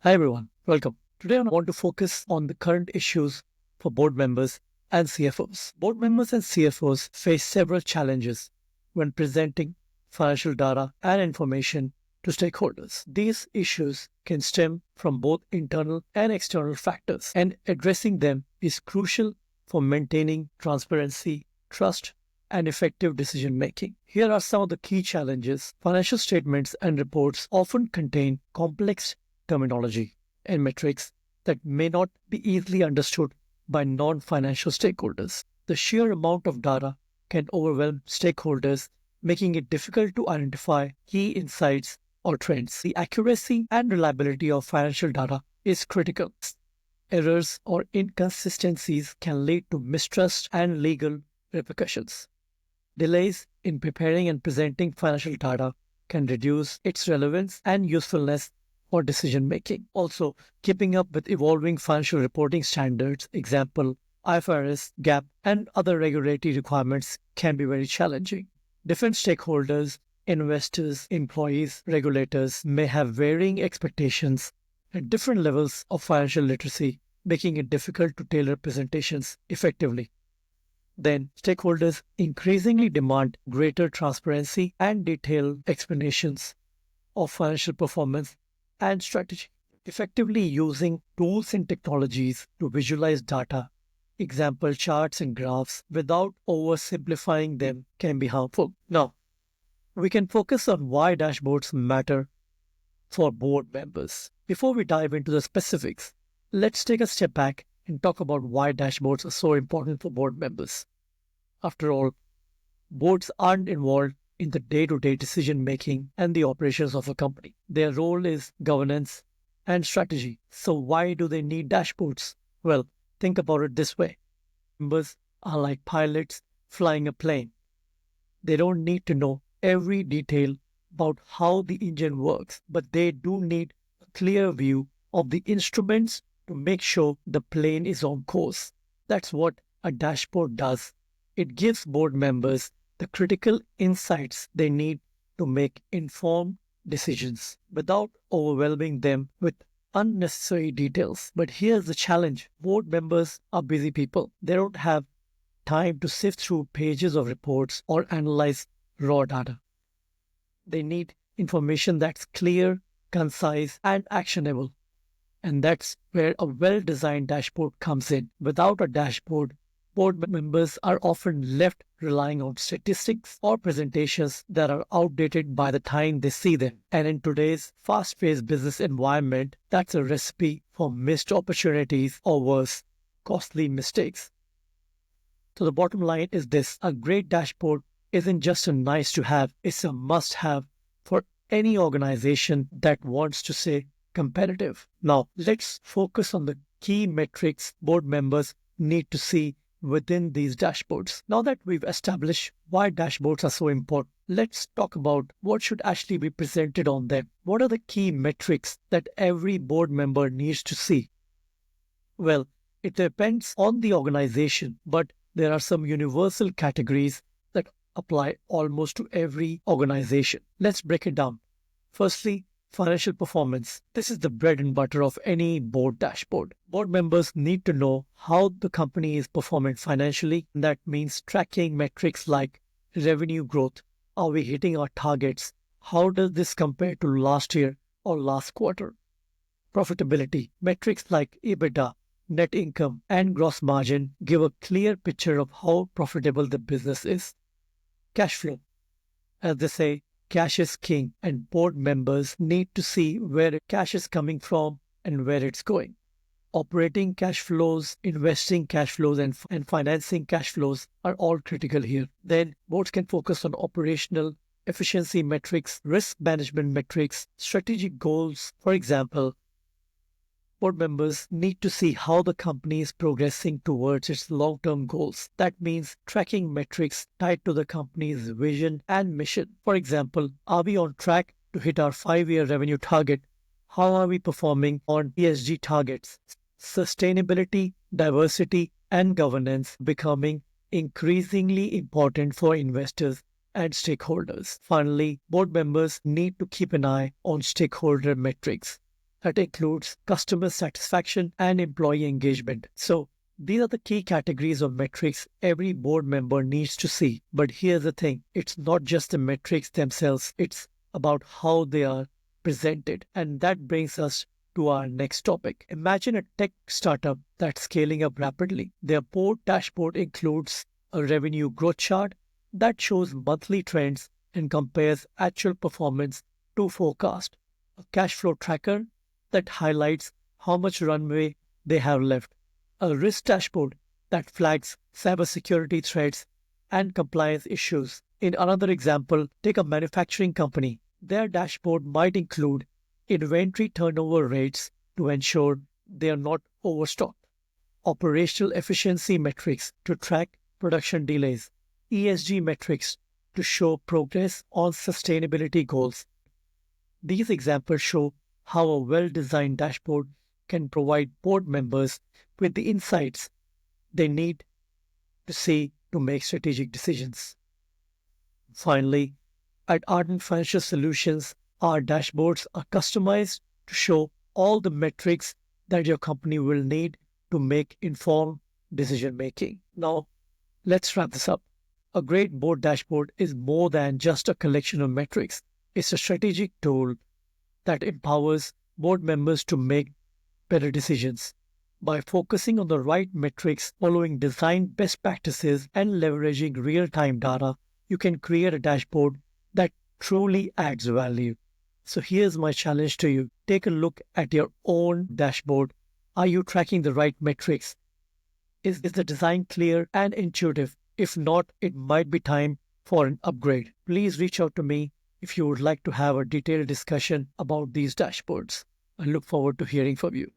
Hi everyone, welcome. Today I want to focus on the current issues for board members and CFOs. Board members and CFOs face several challenges when presenting financial data and information to stakeholders. These issues can stem from both internal and external factors, and addressing them is crucial for maintaining transparency, trust, and effective decision making. Here are some of the key challenges. Financial statements and reports often contain complex terminology and metrics that may not be easily understood by non-financial stakeholders. The sheer amount of data can overwhelm stakeholders, making it difficult to identify key insights or trends. The accuracy and reliability of financial data is critical. Errors or inconsistencies can lead to mistrust and legal repercussions. Delays in preparing and presenting financial data can reduce its relevance and usefulness for decision making. Also, keeping up with evolving financial reporting standards, example IFRS, GAAP, and other regulatory requirements can be very challenging. Different stakeholders, investors, employees, regulators may have varying expectations and different levels of financial literacy, making it difficult to tailor presentations effectively. Then, stakeholders increasingly demand greater transparency and detailed explanations of financial performance and strategy. Effectively using tools and technologies to visualize data, example charts and graphs, without oversimplifying them can be harmful. Now, we can focus on why dashboards matter for board members. Before we dive into the specifics, let's take a step back and talk about why dashboards are so important for board members. After all, boards aren't involved in the day-to-day decision-making and the operations of a company. Their role is governance and strategy. So why do they need dashboards? Well, think about it this way. Members are like pilots flying a plane. They don't need to know every detail about how the engine works, but they do need a clear view of the instruments to make sure the plane is on course. That's what a dashboard does. It gives board members the critical insights they need to make informed decisions without overwhelming them with unnecessary details. But here's the challenge. Board members are busy people. They don't have time to sift through pages of reports or analyze raw data. They need information that's clear, concise, and actionable. And that's where a well-designed dashboard comes in. Without a dashboard, board members are often left relying on statistics or presentations that are outdated by the time they see them. And in today's fast-paced business environment, that's a recipe for missed opportunities or worse, costly mistakes. So the bottom line is this: a great dashboard isn't just a nice to have, it's a must have for any organization that wants to stay competitive. Now, let's focus on the key metrics board members need to see within these dashboards. Now that we've established why dashboards are so important, let's talk about what should actually be presented on them. What are the key metrics that every board member needs to see? Well, it depends on the organization, but there are some universal categories that apply almost to every organization. Let's break it down. Firstly, financial performance. This is the bread and butter of any board dashboard. Board members need to know how the company is performing financially. That means tracking metrics like revenue growth. Are we hitting our targets? How does this compare to last year or last quarter? Profitability. Metrics like EBITDA, net income, and gross margin give a clear picture of how profitable the business is. Cash flow. As they say, cash is king, and board members need to see where cash is coming from and where it's going. Operating cash flows, investing cash flows, and financing cash flows are all critical here. Then boards can focus on operational efficiency metrics, risk management metrics, strategic goals. For example, board members need to see how the company is progressing towards its long-term goals. That means tracking metrics tied to the company's vision and mission. For example, are we on track to hit our 5-year revenue target? How are we performing on ESG targets? Sustainability, diversity, and governance becoming increasingly important for investors and stakeholders. Finally, board members need to keep an eye on stakeholder metrics. that includes customer satisfaction and employee engagement. So, these are the key categories of metrics every board member needs to see. But here's the thing, it's not just the metrics themselves, it's about how they are presented. And that brings us to our next topic. Imagine a tech startup that's scaling up rapidly. Their board dashboard includes a revenue growth chart that shows monthly trends and compares actual performance to forecast, a cash flow tracker that highlights how much runway they have left, a risk dashboard that flags cybersecurity threats and compliance issues. In another example, take a manufacturing company. Their dashboard might include inventory turnover rates to ensure they are not overstocked, operational efficiency metrics to track production delays, ESG metrics to show progress on sustainability goals. These examples show how a well-designed dashboard can provide board members with the insights they need to see to make strategic decisions. Finally, at Ardent Financial Solutions, our dashboards are customized to show all the metrics that your company will need to make informed decision making. Now, let's wrap this up. A great board dashboard is more than just a collection of metrics. It's a strategic tool that empowers board members to make better decisions. By focusing on the right metrics, following design best practices, and leveraging real time data, you can create a dashboard that truly adds value. So here's my challenge to you. Take a look at your own dashboard. Are you tracking the right metrics? Is the design clear and intuitive? If not, it might be time for an upgrade. Please reach out to me if you would like to have a detailed discussion about these dashboards. I look forward to hearing from you.